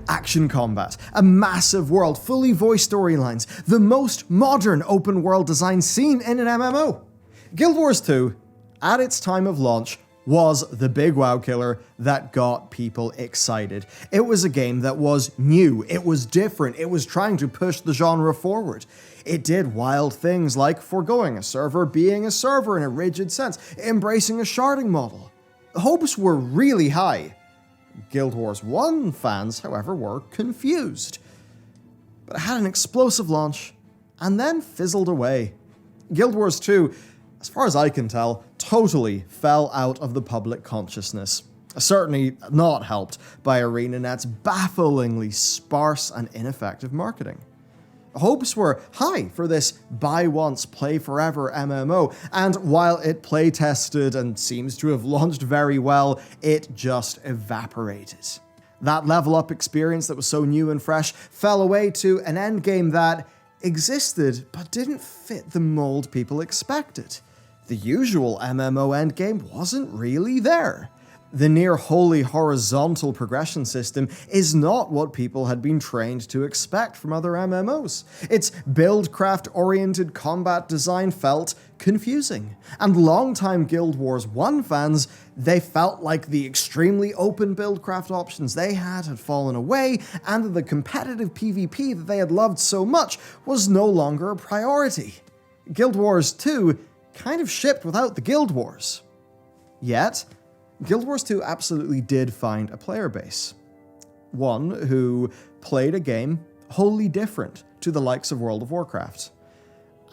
action combat, a massive world, fully voiced storylines, the most modern open world design seen in an MMO. Guild Wars 2, at its time of launch, was the big WoW killer that got people excited. It was a game that was new, it was different, it was trying to push the genre forward. It did wild things like foregoing a server being a server in a rigid sense, embracing a sharding model. The hopes were really high. Guild Wars 1 fans, however, were confused. But it had an explosive launch, and then fizzled away. Guild Wars 2, as far as I can tell, totally fell out of the public consciousness. Certainly not helped by ArenaNet's bafflingly sparse and ineffective marketing. Hopes were high for this buy once, play forever MMO, and while it play tested and seems to have launched very well, it just evaporated. That level up experience that was so new and fresh fell away to an endgame that existed but didn't fit the mold people expected. The usual MMO endgame wasn't really there. The near wholly horizontal progression system is not what people had been trained to expect from other MMOs. Its buildcraft-oriented combat design felt confusing, and longtime Guild Wars 1 fans, they felt like the extremely open buildcraft options they had fallen away, and that the competitive PvP that they had loved so much was no longer a priority. Guild Wars 2 kind of shipped without the Guild Wars. Yet, Guild Wars 2 absolutely did find a player base. One who played a game wholly different to the likes of World of Warcraft.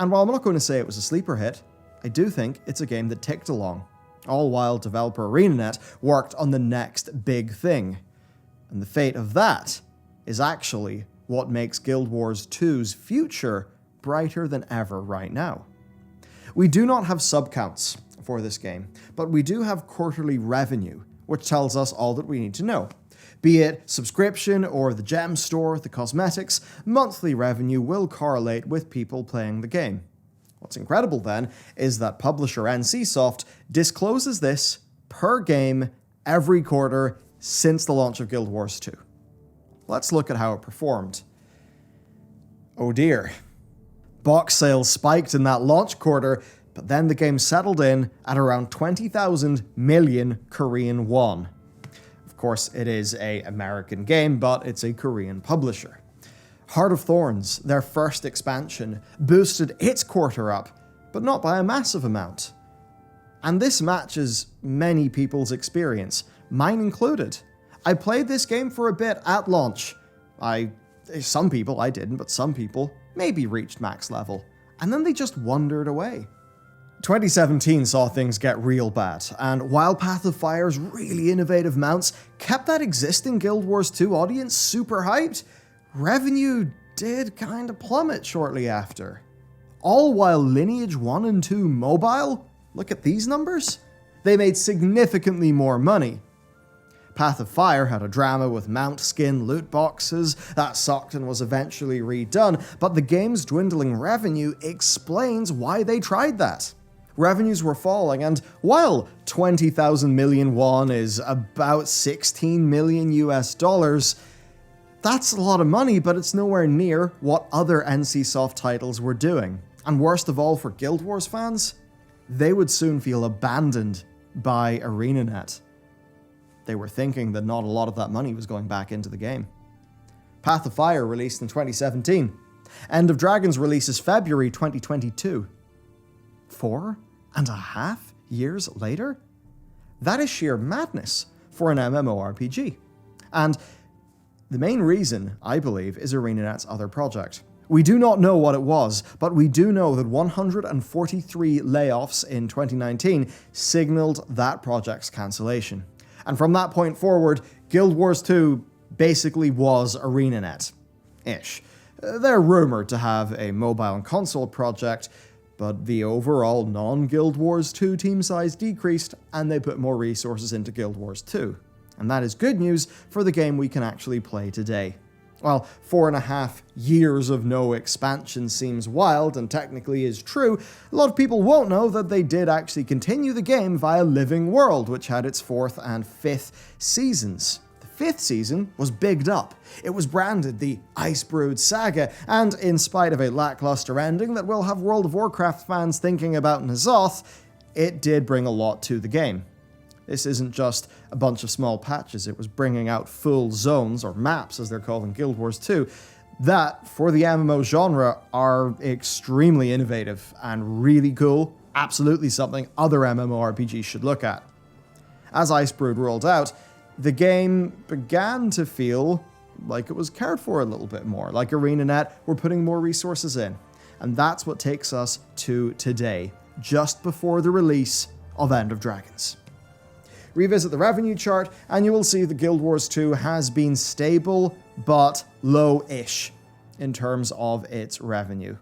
And while I'm not going to say it was a sleeper hit, I do think it's a game that ticked along, all while developer ArenaNet worked on the next big thing. And the fate of that is actually what makes Guild Wars 2's future brighter than ever right now. We do not have sub-counts for this game, but we do have quarterly revenue, which tells us all that we need to know. Be it subscription or the gem store, the cosmetics, monthly revenue will correlate with people playing the game. What's incredible then is that publisher NCSoft discloses this per game every quarter since the launch of Guild Wars 2. Let's look at how it performed. Oh dear. Box sales spiked in that launch quarter, but then the game settled in at around 20,000 million Korean won. Of course, it is an American game, but it's a Korean publisher. Heart of Thorns, their first expansion, boosted its quarter up, but not by a massive amount. And this matches many people's experience, mine included. I played this game for a bit at launch. Some people, I didn't, but some people maybe reached max level, and then they just wandered away. 2017 saw things get real bad, and while Path of Fire's really innovative mounts kept that existing Guild Wars 2 audience super hyped, revenue did kinda plummet shortly after. All while Lineage 1 and 2 mobile, look at these numbers, they made significantly more money. Path of Fire had a drama with mount skin loot boxes that sucked and was eventually redone, but the game's dwindling revenue explains why they tried that. Revenues were falling, and while 20,000 million won is about 16 million US dollars, that's a lot of money, but it's nowhere near what other NCSoft titles were doing. And worst of all for Guild Wars fans, they would soon feel abandoned by ArenaNet. They were thinking that not a lot of that money was going back into the game. Path of Fire released in 2017. End of Dragons releases February 2022. 4.5 years later? That is sheer madness for an MMORPG. And the main reason, I believe, is ArenaNet's other project. We do not know what it was, but we do know that 143 layoffs in 2019 signaled that project's cancellation. And from that point forward, Guild Wars 2 basically was ArenaNet-ish. They're rumored to have a mobile and console project, but the overall non-Guild Wars 2 team size decreased, and they put more resources into Guild Wars 2. And that is good news for the game we can actually play today. While 4.5 years of no expansion seems wild and technically is true, a lot of people won't know that they did actually continue the game via Living World, which had its 4th and 5th seasons. The fifth season was bigged up. It was branded the Icebrood Saga, and in spite of a lackluster ending that will have World of Warcraft fans thinking about N'Zoth, it did bring a lot to the game. This isn't just a bunch of small patches, it was bringing out full zones, or maps as they're called in Guild Wars 2, that, for the MMO genre, are extremely innovative and really cool, absolutely something other MMORPGs should look at. As Icebrood rolled out, the game began to feel like it was cared for a little bit more, like ArenaNet were putting more resources in. And that's what takes us to today, just before the release of End of Dragons. Revisit the revenue chart, and you will see that Guild Wars 2 has been stable, but low-ish in terms of its revenue.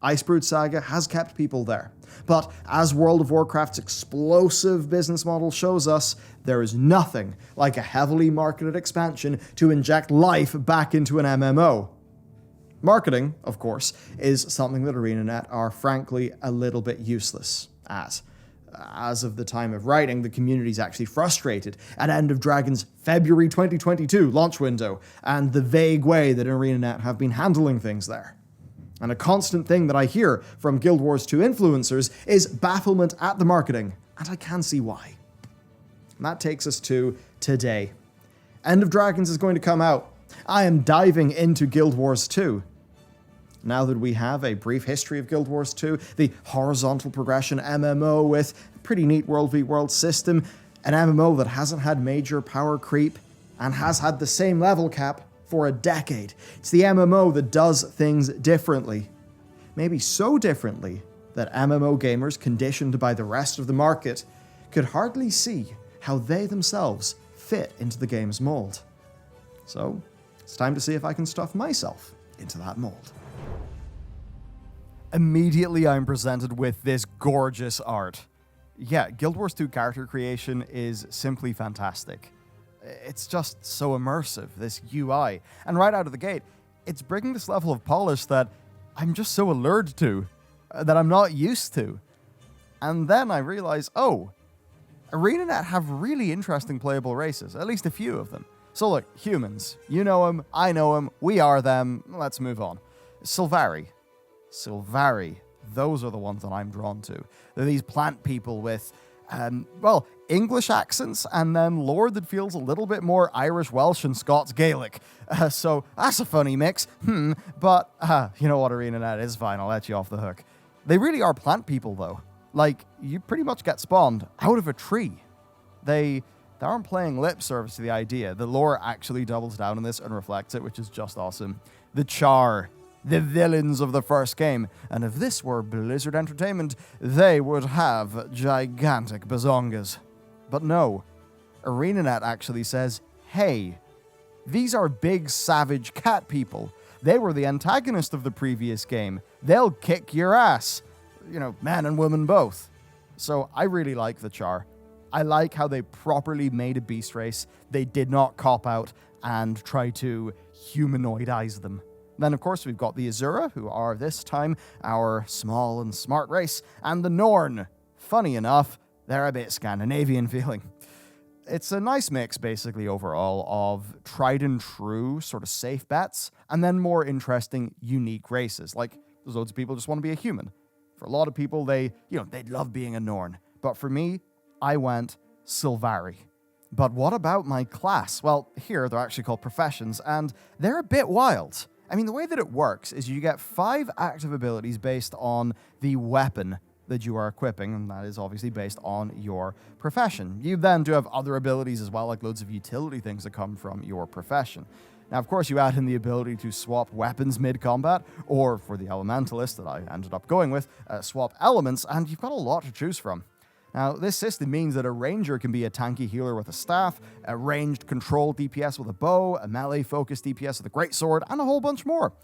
Icebrood Saga has kept people there. But as World of Warcraft's explosive business model shows us, there is nothing like a heavily marketed expansion to inject life back into an MMO. Marketing, of course, is something that ArenaNet are frankly a little bit useless at. As of the time of writing, the community is actually frustrated at End of Dragons' February 2022 launch window and the vague way that ArenaNet have been handling things there. And a constant thing that I hear from Guild Wars 2 influencers is bafflement at the marketing, and I can see why. And that takes us to today. End of Dragons is going to come out. I am diving into Guild Wars 2. Now that we have a brief history of Guild Wars 2, the horizontal progression MMO with a pretty neat world v world system, an MMO that hasn't had major power creep and has had the same level cap for a decade. It's the MMO that does things differently. Maybe so differently that MMO gamers conditioned by the rest of the market could hardly see how they themselves fit into the game's mold. So, it's time to see if I can stuff myself into that mold. Immediately I'm presented with this gorgeous art. Yeah, Guild Wars 2 character creation is simply fantastic. It's just so immersive, this UI. And right out of the gate, it's bringing this level of polish that I'm just so allured to, that I'm not used to. And then I realize, oh, ArenaNet have really interesting playable races, at least a few of them. So look, humans, you know them, I know them, we are them, let's move on. Sylvari, those are the ones that I'm drawn to. They're these plant people with, English accents, and then lore that feels a little bit more Irish, Welsh, and Scots Gaelic. So that's a funny mix. But you know what, ArenaNet is fine, I'll let you off the hook. They really are plant people, though. Like, you pretty much get spawned out of a tree. They aren't playing lip service to the idea. The lore actually doubles down on this and reflects it, which is just awesome. The Char, the villains of the first game. And if this were Blizzard Entertainment, they would have gigantic bazongas. But no, ArenaNet actually says, hey, these are big savage cat people. They were the antagonist of the previous game. They'll kick your ass. You know, man and woman both. So I really like the Char. I like how they properly made a beast race. They did not cop out and try to humanoidize them. Then, of course, we've got the Azura, who are this time our small and smart race, and the Norn. Funny enough, they're a bit Scandinavian feeling. It's a nice mix, basically, overall, of tried and true sort of safe bets, and then more interesting, unique races. Like, there's loads of people who just want to be a human. For a lot of people, they'd love being a Norn. But for me, I went Sylvari. But what about my class? Well, here they're actually called professions, and they're a bit wild. I mean, the way that it works is you get 5 active abilities based on the weapon that you are equipping, and that is obviously based on your profession. You then do have other abilities as well, like loads of utility things that come from your profession. Now, of course, you add in the ability to swap weapons mid-combat, or for the Elementalist that I ended up going with, swap elements, and you've got a lot to choose from. Now, this system means that a ranger can be a tanky healer with a staff, a ranged control DPS with a bow, a melee-focused DPS with a greatsword, and a whole bunch more.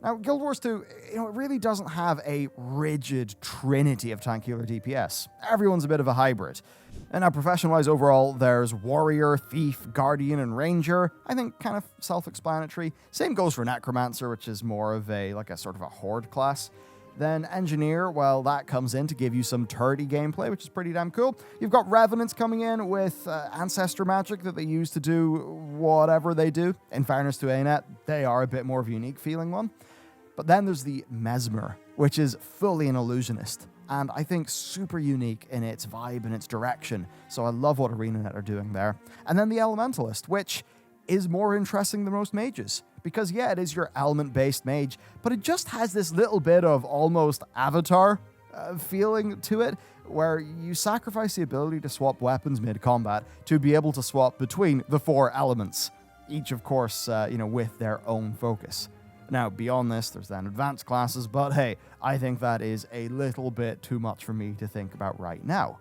Now, Guild Wars 2, it really doesn't have a rigid trinity of tank healer DPS. Everyone's a bit of a hybrid. And now, profession-wise overall, there's Warrior, Thief, Guardian, and Ranger. I think kind of self-explanatory. Same goes for Necromancer, which is more of a sort of a horde class. Then Engineer, well, that comes in to give you some turdy gameplay, which is pretty damn cool. You've got Revenants coming in with Ancestor magic that they use to do whatever they do. In fairness to ANET, they are a bit more of a unique feeling one. But then there's the Mesmer, which is fully an illusionist, and I think super unique in its vibe and its direction. So I love what ArenaNet are doing there. And then the Elementalist, which is more interesting than most mages. Because yeah, it is your element-based mage, but it just has this little bit of almost Avatar feeling to it, where you sacrifice the ability to swap weapons mid-combat to be able to swap between the 4 elements, each of course, with their own focus. Now, beyond this, there's then advanced classes, but hey, I think that is a little bit too much for me to think about right now.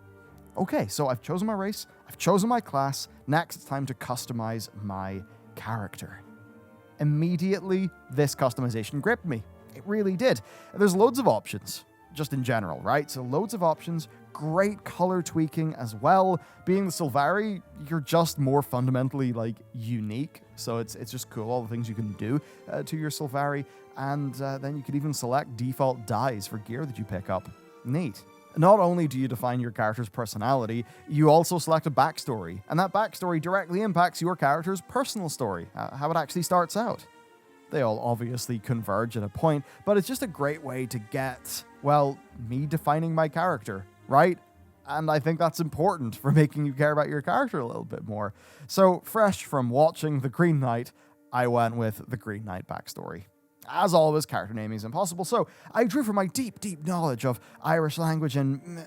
Okay, so I've chosen my race, I've chosen my class, next it's time to customize my character. Immediately, this customization gripped me. It really did. There's loads of options, just in general, right? So loads of options, great color tweaking as well. Being the Sylvari, you're just more fundamentally, unique. So it's just cool, all the things you can do to your Sylvari. And then you could even select default dyes for gear that you pick up. Neat. Not only do you define your character's personality, you also select a backstory, and that backstory directly impacts your character's personal story, how it actually starts out. They all obviously converge at a point, but it's just a great way to get, me defining my character, right? And I think that's important for making you care about your character a little bit more. So, fresh from watching The Green Knight, I went with the Green Knight backstory. As always, character naming is impossible, so I drew from my deep, deep knowledge of Irish language and...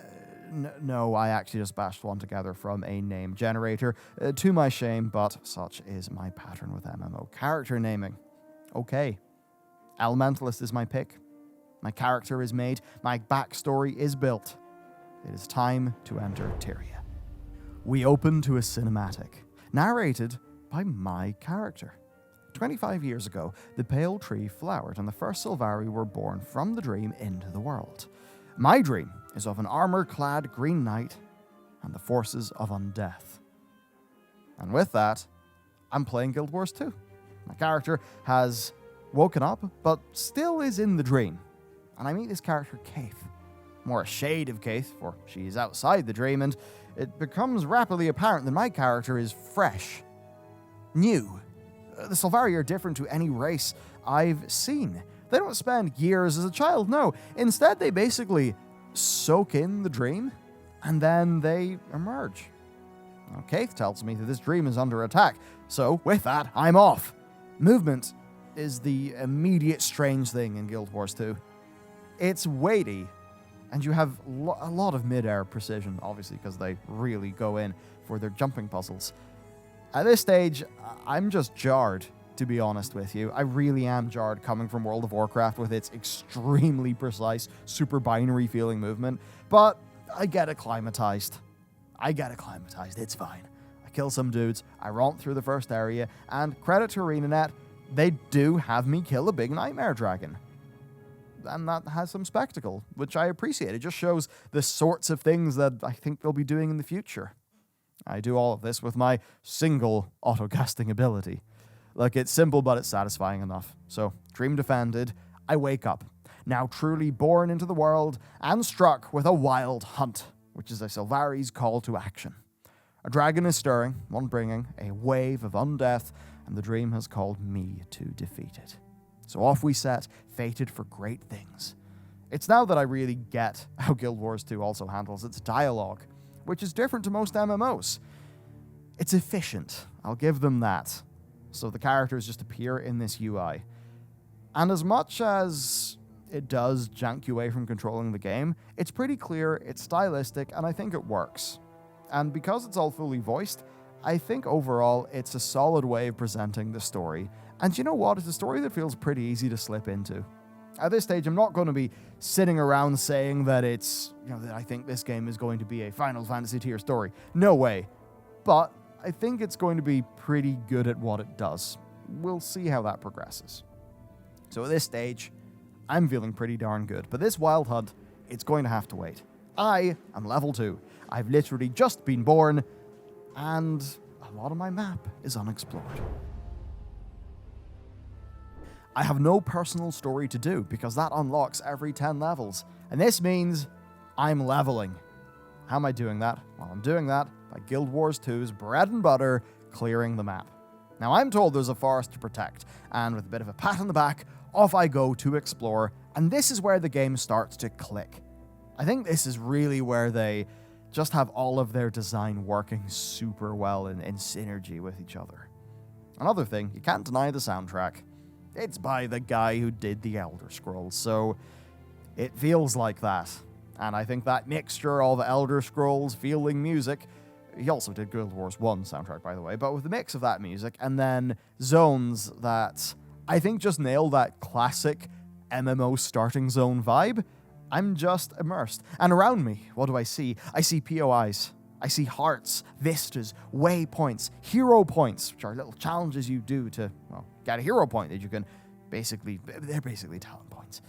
No, I actually just bashed one together from a name generator, to my shame, but such is my pattern with MMO character naming. Okay, Elementalist is my pick. My character is made, my backstory is built. It is time to enter Tyria. We open to a cinematic, narrated by my character. 25 years ago, the pale tree flowered and the first Sylvari were born from the dream into the world. My dream is of an armor-clad green knight and the forces of undeath. And with that, I'm playing Guild Wars 2. My character has woken up, but still is in the dream. And I meet this character, Kaith. More a shade of Kaith, for she is outside the dream, and it becomes rapidly apparent that my character is fresh. New. The Sylvari are different to any race I've seen. They don't spend years as a child, no. Instead, they basically soak in the dream, and then they emerge. Now, Kaith tells me that this dream is under attack, so with that, I'm off. Movement is the immediate strange thing in Guild Wars 2. It's weighty, and you have a lot of mid-air precision, obviously, because they really go in for their jumping puzzles. At this stage, I'm just jarred, to be honest with you. I really am jarred coming from World of Warcraft with its extremely precise, super binary feeling movement, but I get acclimatized. It's fine. I kill some dudes, I romp through the first area, and credit to ArenaNet, they do have me kill a big nightmare dragon. And that has some spectacle, which I appreciate. It just shows the sorts of things that I think they'll be doing in the future. I do all of this with my single auto-casting ability. Look, it's simple, but it's satisfying enough. So, dream defended, I wake up, now truly born into the world, and struck with a wild hunt, which is a Sylvari's call to action. A dragon is stirring, one bringing a wave of undeath, and the dream has called me to defeat it. So off we set, fated for great things. It's now that I really get how Guild Wars 2 also handles its dialogue, which is different to most MMOs. It's efficient, I'll give them that. So the characters just appear in this UI. And as much as it does jank you away from controlling the game, it's pretty clear, it's stylistic, and I think it works. And because it's all fully voiced, I think overall it's a solid way of presenting the story. And you know what? It's a story that feels pretty easy to slip into. At this stage, I'm not going to be sitting around saying that that I think this game is going to be a Final Fantasy tier story. No way. But I think it's going to be pretty good at what it does. We'll see how that progresses. So at this stage, I'm feeling pretty darn good. But this wild hunt, it's going to have to wait. I am level 2. I've literally just been born, and a lot of my map is unexplored. I have no personal story to do because that unlocks every 10 levels. And this means I'm leveling. How am I doing that? Well, I'm doing that by Guild Wars 2's bread and butter, clearing the map. Now, I'm told there's a forest to protect, and with a bit of a pat on the back, off I go to explore, and this is where the game starts to click. I think this is really where they just have all of their design working super well in synergy with each other. Another thing, you can't deny the soundtrack. It's by the guy who did the Elder Scrolls, so it feels like that. And I think that mixture of Elder Scrolls feeling music, he also did Guild Wars 1 soundtrack, by the way, but with the mix of that music, and then zones that I think just nail that classic MMO starting zone vibe, I'm just immersed. And around me, what do I see? I see POIs. I see hearts, vistas, waypoints, hero points, which are little challenges you do to, well, get a hero point that you can they're basically talent points.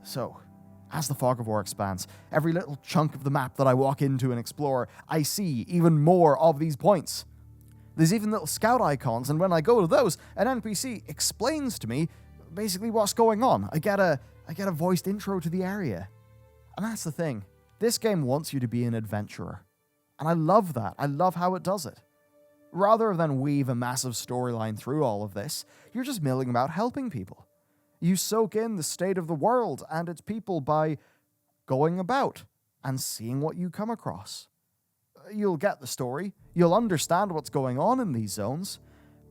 So, as the Fog of War expands, every little chunk of the map that I walk into and explore, I see even more of these points. There's even little scout icons, and when I go to those, an NPC explains to me basically what's going on. I get a voiced intro to the area. And that's the thing. This game wants you to be an adventurer. And I love that. I love how it does it. Rather than weave a massive storyline through all of this, you're just milling about helping people. You soak in the state of the world and its people by going about and seeing what you come across. You'll get the story, you'll understand what's going on in these zones,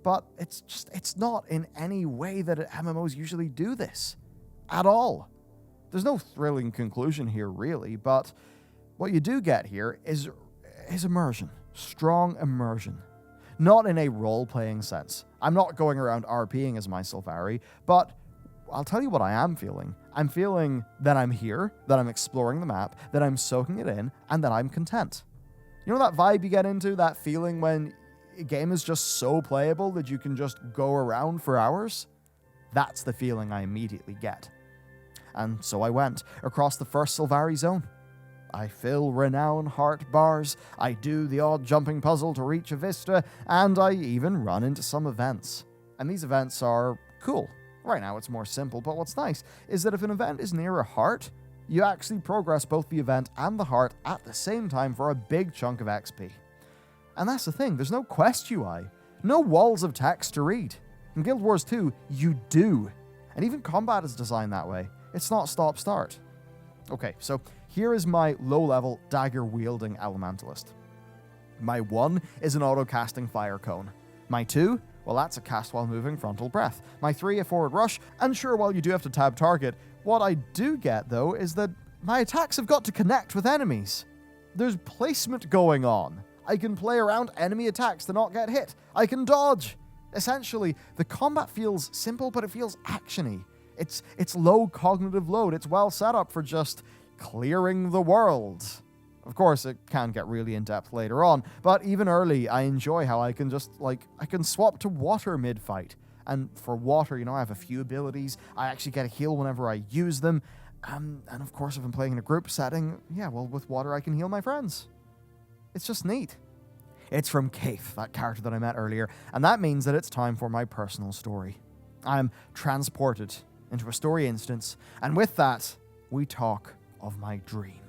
but it's not in any way that MMOs usually do this. At all. There's no thrilling conclusion here, really, but what you do get here is immersion. Strong immersion. Not in a role-playing sense. I'm not going around RPing as my Sylvari, but I'll tell you what I am feeling. I'm feeling that I'm here, that I'm exploring the map, that I'm soaking it in, and that I'm content. You know that vibe you get into? That feeling when a game is just so playable that you can just go around for hours? That's the feeling I immediately get. And so I went across the first Sylvari zone. I fill renown heart bars, I do the odd jumping puzzle to reach a vista, and I even run into some events. And these events are cool. Right now it's more simple, but what's nice is that if an event is near a heart, you actually progress both the event and the heart at the same time for a big chunk of XP. And that's the thing, there's no quest UI, no walls of text to read. In Guild Wars 2, you do. And even combat is designed that way. It's not stop-start. Okay, so here is my low-level dagger-wielding elementalist. My 1 is an auto-casting fire cone. My 2, well, that's a cast while moving frontal breath. My 3, a forward rush, and sure, while you do have to tab target, what I do get, though, is that my attacks have got to connect with enemies. There's placement going on. I can play around enemy attacks to not get hit. I can dodge. Essentially, the combat feels simple, but it feels actiony. It's low cognitive load. It's well set up for just clearing the world. Of course, it can get really in-depth later on, but even early, I enjoy how I can just, I can swap to water mid-fight. And for water, I have a few abilities. I actually get a heal whenever I use them. And of course, if I'm playing in a group setting, with water I can heal my friends. It's just neat. It's from Kaith, that character that I met earlier, and that means that it's time for my personal story. I'm transported into a story instance, and with that, we talk of my dream.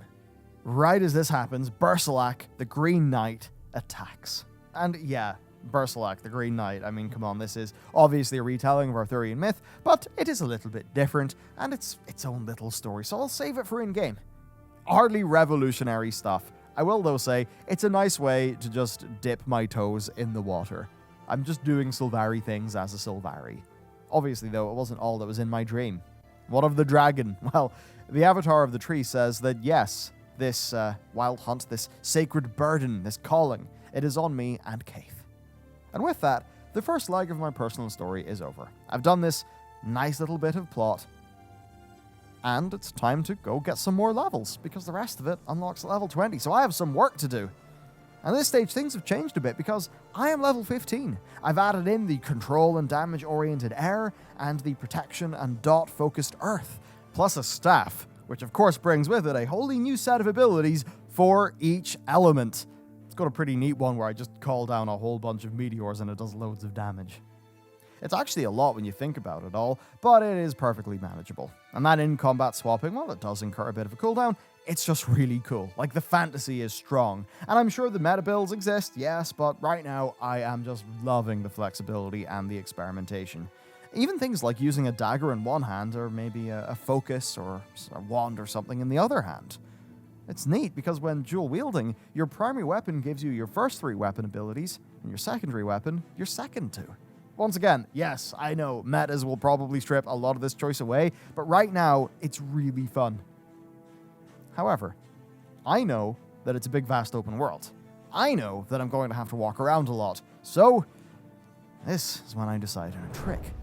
Right as this happens, Berserlach, the Green Knight, attacks. And yeah, Berserlach, the Green Knight, I mean, come on, this is obviously a retelling of Arthurian myth, but it is a little bit different, and it's its own little story, so I'll save it for in-game. Hardly revolutionary stuff. I will, though, say, it's a nice way to just dip my toes in the water. I'm just doing Sylvari things as a Sylvari. Obviously, though, it wasn't all that was in my dream. What of the dragon? Well, the avatar of the tree says that yes, this wild hunt, this sacred burden, this calling, it is on me and Kaith. And with that, the first leg of my personal story is over. I've done this nice little bit of plot, and it's time to go get some more levels, because the rest of it unlocks at level 20, so I have some work to do. And at this stage, things have changed a bit, because I am level 15. I've added in the control and damage-oriented air, and the protection and dot-focused earth, plus a staff, which of course brings with it a wholly new set of abilities for each element. It's got a pretty neat one where I just call down a whole bunch of meteors and it does loads of damage. It's actually a lot when you think about it all, but it is perfectly manageable. And that in-combat swapping, well, it does incur a bit of a cooldown. It's just really cool. Like, the fantasy is strong. And I'm sure the meta builds exist, yes, but right now I am just loving the flexibility and the experimentation. Even things like using a dagger in one hand, or maybe a focus or a wand or something in the other hand. It's neat because when dual wielding, your primary weapon gives you your first 3 weapon abilities, and your secondary weapon, your second 2. Once again, yes, I know, metas will probably strip a lot of this choice away, but right now, it's really fun. However, I know that it's a big, vast open world. I know that I'm going to have to walk around a lot, so this is when I decided on a trick.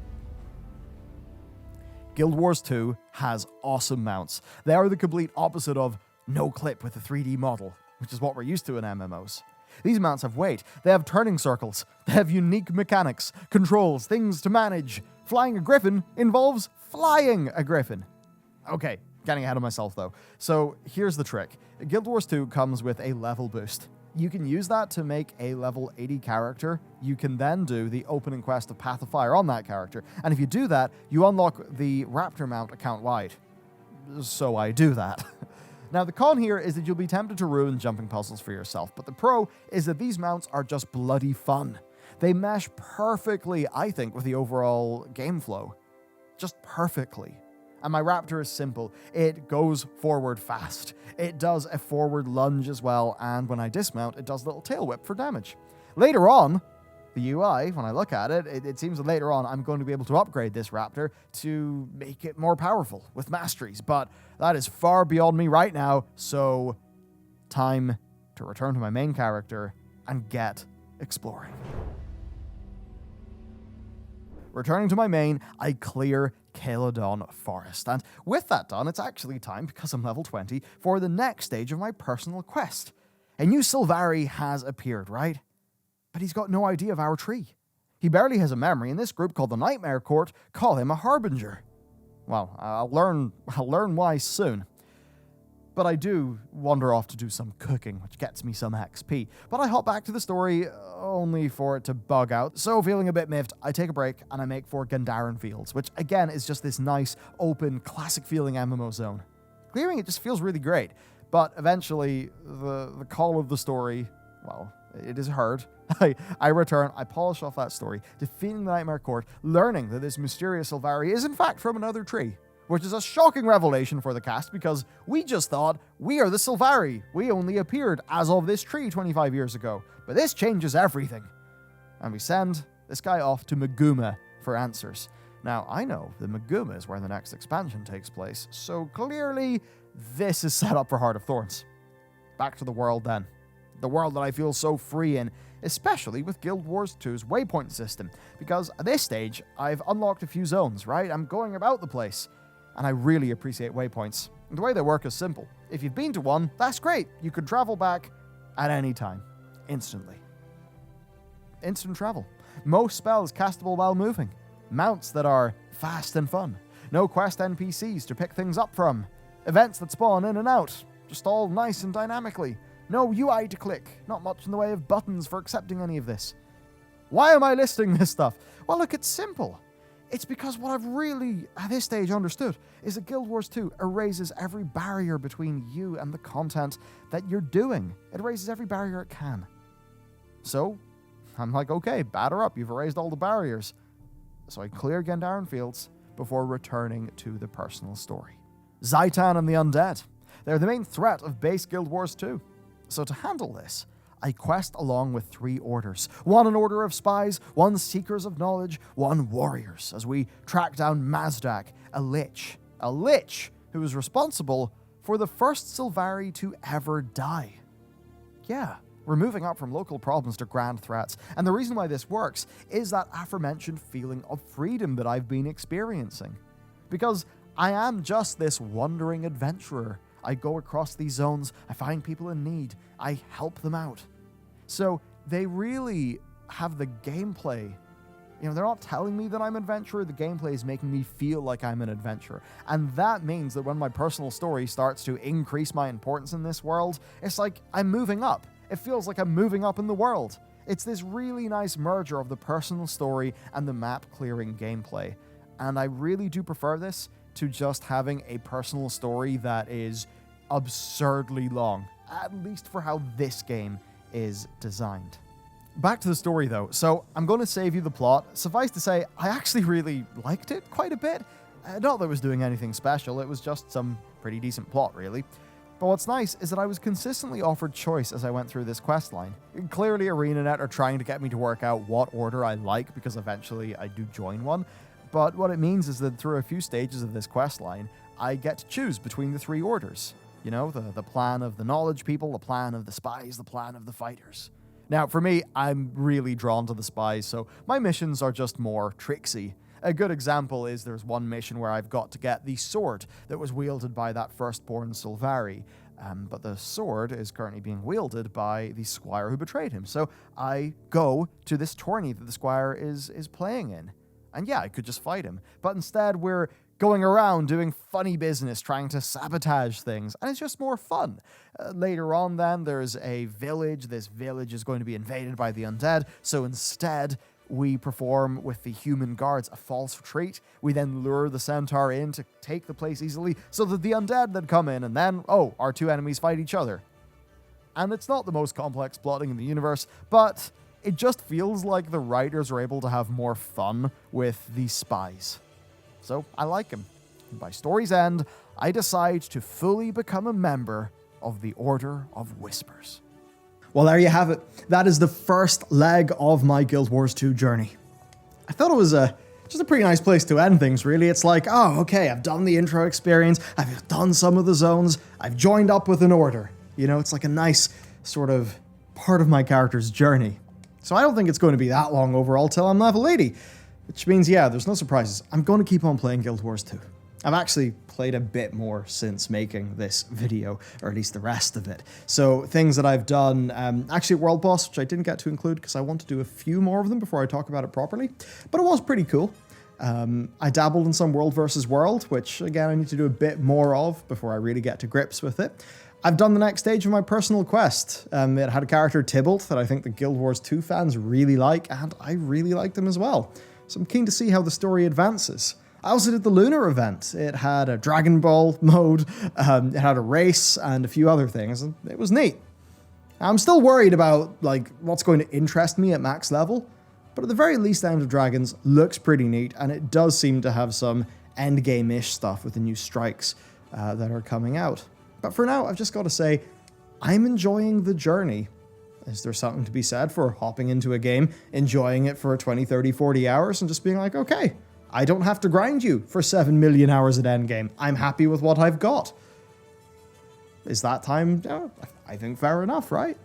Guild Wars 2 has awesome mounts. They are the complete opposite of no clip with a 3D model, which is what we're used to in MMOs. These mounts have weight, they have turning circles, they have unique mechanics, controls, things to manage. Flying a griffin involves flying a griffin. Okay, getting ahead of myself though. So here's the trick. Guild Wars 2 comes with a level boost. You can use that to make a level 80 character. You can then do the opening quest of Path of Fire on that character. And if you do that, you unlock the Raptor mount account-wide. So I do that. Now, the con here is that you'll be tempted to ruin jumping puzzles for yourself, but the pro is that these mounts are just bloody fun. They mesh perfectly, I think, with the overall game flow. Just perfectly. And my Raptor is simple. It goes forward fast. It does a forward lunge as well, and when I dismount, it does a little tail whip for damage. Later on, the UI, when I look at it, it seems that later on I'm going to be able to upgrade this Raptor to make it more powerful with masteries, but that is far beyond me right now, so time to return to my main character and get exploring. Returning to my main, I clear Caelodon Forest, and with that done, it's actually time, because I'm level 20, for the next stage of my personal quest. A new Sylvari has appeared, right? But he's got no idea of our tree. He barely has a memory, and this group called the Nightmare Court call him a harbinger. Well, I'll learn why soon. But I do wander off to do some cooking, which gets me some XP. But I hop back to the story, only for it to bug out. So, feeling a bit miffed, I take a break and I make for Gandaren Fields, which again is just this nice, open, classic-feeling MMO zone. Clearing it just feels really great. But eventually, the call of the story, well, it is heard. I return, I polish off that story, defeating the Nightmare Court, learning that this mysterious Sylvari is in fact from another tree, which is a shocking revelation for the cast because we just thought we are the Sylvari. We only appeared as of this tree 25 years ago, but this changes everything. And we send this guy off to Maguma for answers. Now, I know that Maguma is where the next expansion takes place, so clearly this is set up for Heart of Thorns. Back to the world then. The world that I feel so free in, especially with Guild Wars 2's waypoint system, because at this stage, I've unlocked a few zones, right? I'm going about the place, and I really appreciate waypoints. And the way they work is simple. If you've been to one, that's great. You can travel back at any time, instantly. Instant travel. Most spells castable while moving. Mounts that are fast and fun. No quest NPCs to pick things up from. Events that spawn in and out, just all nice and dynamically. No UI to click, not much in the way of buttons for accepting any of this. Why am I listing this stuff? Well, look, it's simple. It's because what I've really, at this stage, understood is that Guild Wars 2 erases every barrier between you and the content that you're doing. It erases every barrier it can. So, I'm like, okay, batter up, you've erased all the barriers. So I clear Gandaren Fields before returning to the personal story. Zhaitan and the Undead. They're the main threat of base Guild Wars 2. So to handle this, I quest along with 3 orders. One an order of spies, one seekers of knowledge, one warriors, as we track down Mazdak, a lich. A lich who is responsible for the first Sylvari to ever die. Yeah, we're moving up from local problems to grand threats, and the reason why this works is that aforementioned feeling of freedom that I've been experiencing. Because I am just this wandering adventurer. I go across these zones, I find people in need, I help them out. So they really have the gameplay. You know, they're not telling me that I'm an adventurer, the gameplay is making me feel like I'm an adventurer. And that means that when my personal story starts to increase my importance in this world, it's like I'm moving up. It feels like I'm moving up in the world. It's this really nice merger of the personal story and the map-clearing gameplay. And I really do prefer this to just having a personal story that is absurdly long, at least for how this game is designed. Back to the story though, so I'm going to save you the plot. Suffice to say, I actually really liked it quite a bit. Not that it was doing anything special, it was just some pretty decent plot really. But what's nice is that I was consistently offered choice as I went through this questline. Clearly ArenaNet are trying to get me to work out what order I like because eventually I do join one. But what it means is that through a few stages of this questline, I get to choose between the three orders. You know, the plan of the knowledge people, the plan of the spies, the plan of the fighters. Now, for me, I'm really drawn to the spies, so my missions are just more tricksy. A good example is there's one mission where I've got to get the sword that was wielded by that firstborn Sylvari, but the sword is currently being wielded by the squire who betrayed him. So I go to this tourney that the squire is playing in. And yeah, I could just fight him, but instead we're going around doing funny business, trying to sabotage things, and it's just more fun. Later on then, there's a village. This village is going to be invaded by the undead, so instead, we perform with the human guards a false retreat. We then lure the centaur in to take the place easily, so that the undead then come in, and then, our two enemies fight each other. And it's not the most complex plotting in the universe, but it just feels like the writers are able to have more fun with these spies. So I like him. And by story's end, I decide to fully become a member of the Order of Whispers. Well, there you have it. That is the first leg of my Guild Wars 2 journey. I thought it was just a pretty nice place to end things, really. It's like, okay, I've done the intro experience, I've done some of the zones, I've joined up with an order. You know, it's like a nice sort of part of my character's journey. So I don't think it's going to be that long overall till I'm level 80. Which means, yeah, there's no surprises. I'm going to keep on playing Guild Wars 2. I've actually played a bit more since making this video, or at least the rest of it. So things that I've done, actually World Boss, which I didn't get to include because I want to do a few more of them before I talk about it properly. But it was pretty cool. I dabbled in some World versus World, which again, I need to do a bit more of before I really get to grips with it. I've done the next stage of my personal quest. It had a character, Tybalt, that I think the Guild Wars 2 fans really like, and I really liked him as well. So I'm keen to see how the story advances. I also did the Lunar event. It had a Dragon Ball mode, it had a race, and a few other things, and it was neat. I'm still worried about what's going to interest me at max level, but at the very least, End of Dragons looks pretty neat, and it does seem to have some endgame-ish stuff with the new strikes that are coming out. But for now, I've just got to say, I'm enjoying the journey. Is there something to be said for hopping into a game, enjoying it for 20, 30, 40 hours, and just being like, okay, I don't have to grind you for 7 million hours at endgame. I'm happy with what I've got. Is that time? I think fair enough, right?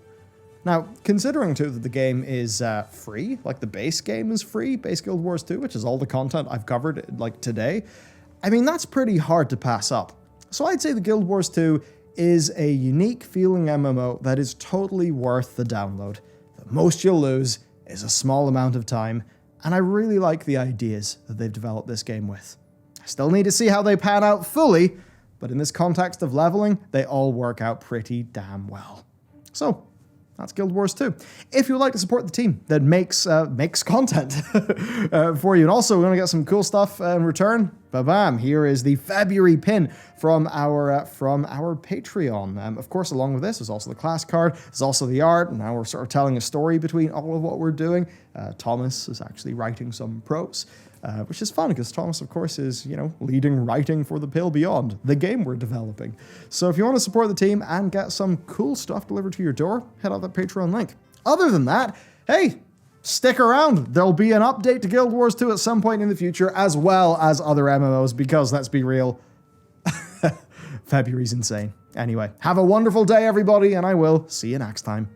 Now, considering too that the game is free, like the base game is free, base Guild Wars 2, which is all the content I've covered today, I mean, that's pretty hard to pass up. So I'd say the Guild Wars 2 is a unique feeling MMO that is totally worth the download. The most you'll lose is a small amount of time, and I really like the ideas that they've developed this game with. I still need to see how they pan out fully, but in this context of leveling, they all work out pretty damn well. So, that's Guild Wars 2. If you would like to support the team that makes content for you, and also we want to get some cool stuff in return, ba-bam, here is the February pin from our Patreon. Of course, along with this, there's also the class card, there's also the art, and now we're sort of telling a story between all of what we're doing. Thomas is actually writing some prose, which is fun because Thomas, of course, is, leading writing for The Pale Beyond, the game we're developing. So if you want to support the team and get some cool stuff delivered to your door, head out that Patreon link. Other than that, hey, stick around. There'll be an update to Guild Wars 2 at some point in the future, as well as other MMOs, because let's be real, February's insane. Anyway, have a wonderful day, everybody, and I will see you next time.